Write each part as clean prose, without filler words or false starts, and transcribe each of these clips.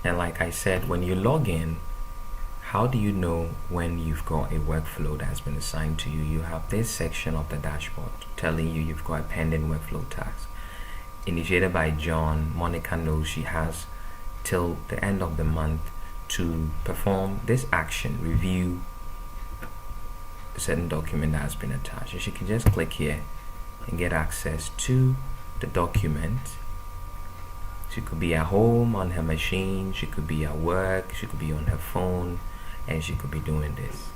And like I said, when you log in, how do you know when you've got a workflow that's been assigned to you? You have this section of the dashboard telling you you've got a pending workflow task initiated by John. Monica knows she has till the end of the month to perform this action, review a certain document that has been attached. So she can just click here and get access to the document. She could be at home on her machine, she could be at work, she could be on her phone, and she could be doing this.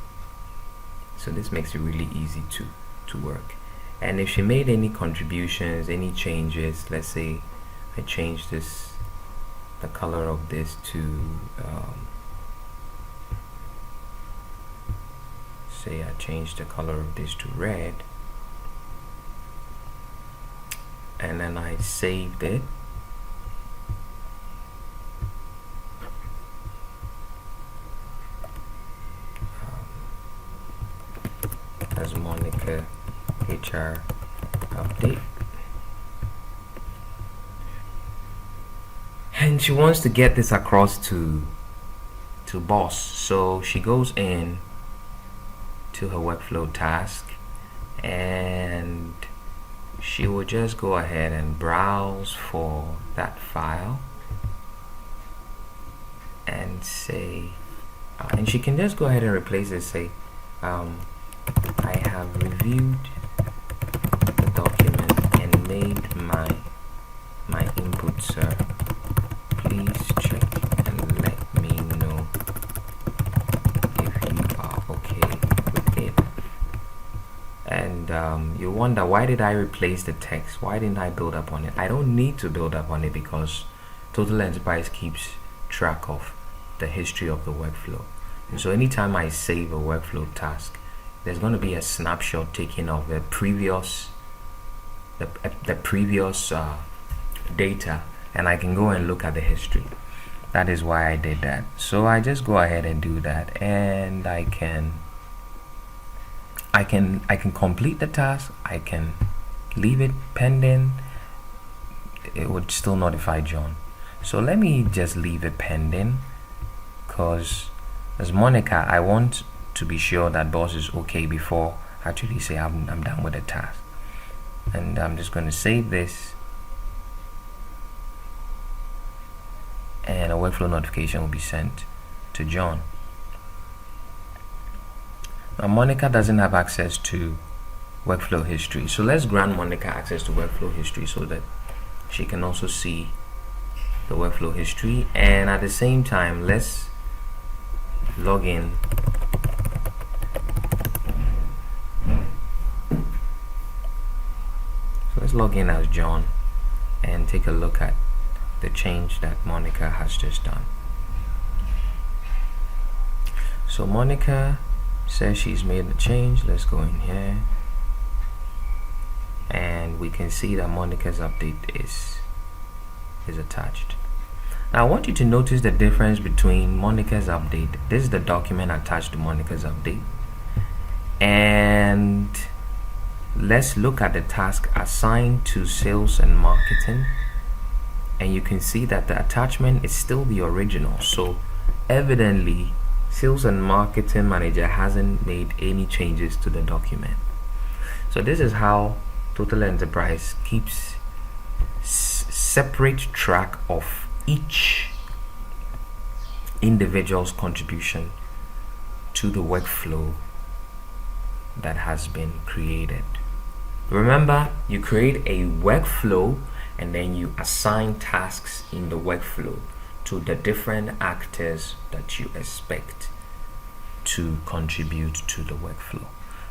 So this makes it really easy to work. And if she made any contributions, any changes, let's say I change this, the color of this to say I change the color of this to red, and then I saved it. As Monica HR update, and she wants to get this across to boss, so she goes in to her workflow task and she will just go ahead and browse for that file and say and she can just go ahead and replace it, say I have reviewed the document and made my input, sir. Please check and let me know if you are okay with it. And you wonder, why did I replace the text? Why didn't I build up on it? I don't need to build up on it because TotalEnterprise keeps track of the history of the workflow. And so anytime I save a workflow task, there's going to be a snapshot taken of the previous data, and I can go and look at the history. That is why I did that. So I just go ahead and do that, and I can complete the task. I can leave it pending. It would still notify John. So let me just leave it pending, because as Monica, I want to be sure that boss is okay before actually say I'm done with the task. And I'm just going to save this, and a workflow notification will be sent to John. Now Monica doesn't have access to workflow history, so let's grant Monica access to workflow history so that she can also see the workflow history. And at the same time, let's log in let's log in as John and take a look at the change that Monica has just done. So Monica says she's made the change. Let's go in here and we can see that Monica's update is attached. Now I want you to notice the difference between Monica's update. This is the document attached to Monica's update, and let's look at the task assigned to sales and marketing, and you can see that the attachment is still the original. So evidently sales and marketing manager hasn't made any changes to the document. So this is how TotalEnterprise keeps separate track of each individual's contribution to the workflow that has been created. Remember, you create a workflow and then you assign tasks in the workflow to the different actors that you expect to contribute to the workflow.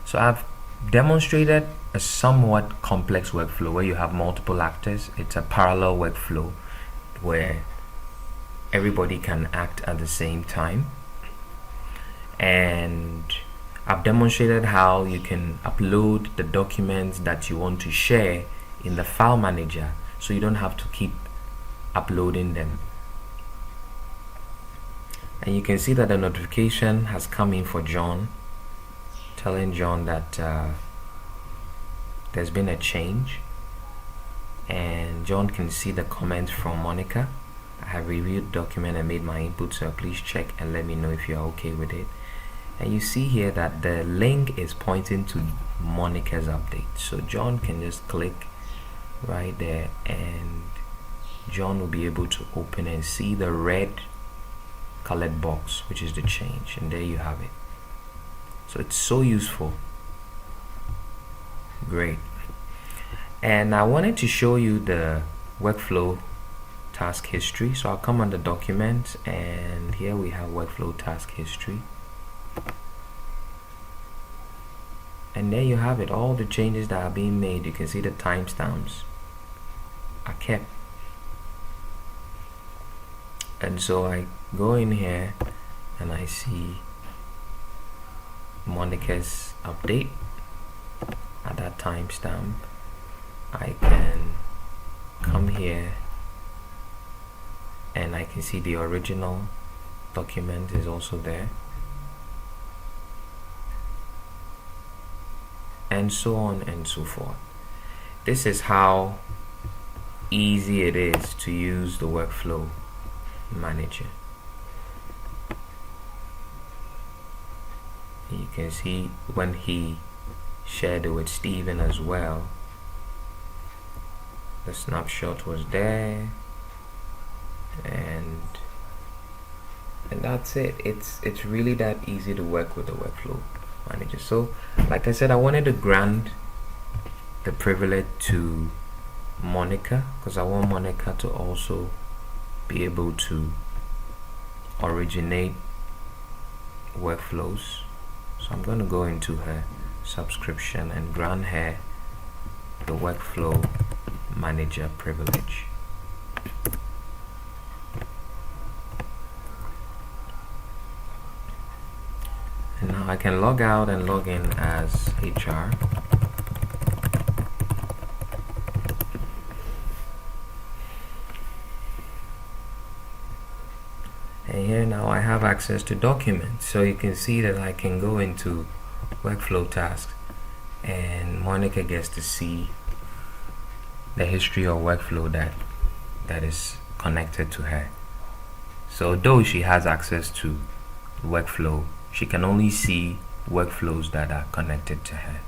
So I've demonstrated a somewhat complex workflow where you have multiple actors. It's a parallel workflow where everybody can act at the same time, and I've demonstrated how you can upload the documents that you want to share in the file manager, so you don't have to keep uploading them. And you can see that the notification has come in for John, telling John that there's been a change, and John can see the comments from Monica. I have reviewed the document and made my input, so please check and let me know if you are okay with it. And you see here that the link is pointing to Monica's update, so John can just click right there and John will be able to open and see the red colored box, which is the change, and there you have it. So it's so useful. Great. And I wanted to show you the workflow task history, so I'll come under documents, and here we have workflow task history, and there you have it. All the changes that are being made, you can see the timestamps are kept. And so I go in here and I see Monica's update at that timestamp. I can come here and I can see the original document is also there, and so on and so forth. This is how easy it is to use the workflow manager. You can see when he shared it with Steven as well, the snapshot was there, and that's it. It's really that easy to work with the workflow manager. So like I said, I wanted to grant the privilege to Monica because I want Monica to also be able to originate workflows. So I'm going to go into her subscription and grant her the workflow manager privilege. And now I can log out and log in as HR. And here now I have access to documents, so you can see that I can go into workflow tasks and Monica gets to see the history of workflow that is connected to her. So though she has access to workflow, she can only see workflows that are connected to her.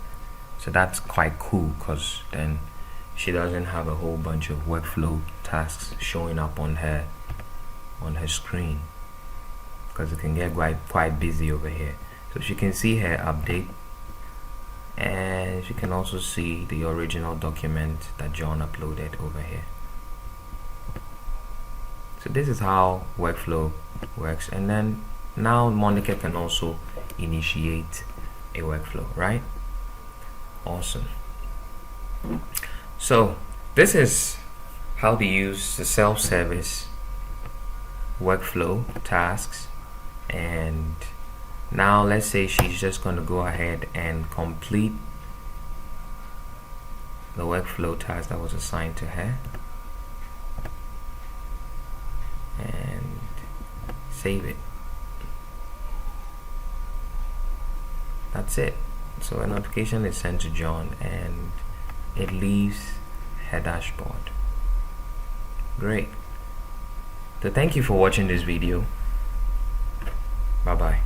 So that's quite cool because then she doesn't have a whole bunch of workflow tasks showing up on her screen, because it can get quite busy over here. So she can see her update, and she can also see the original document that John uploaded over here. So this is how workflow works. And then now Monica can also initiate a workflow, right? Awesome. So this is how to use the self-service workflow tasks. And now let's say she's just going to go ahead and complete the workflow task that was assigned to her and save it. That's it. So a notification is sent to John and it leaves her dashboard. Great. So thank you for watching this video. Bye bye.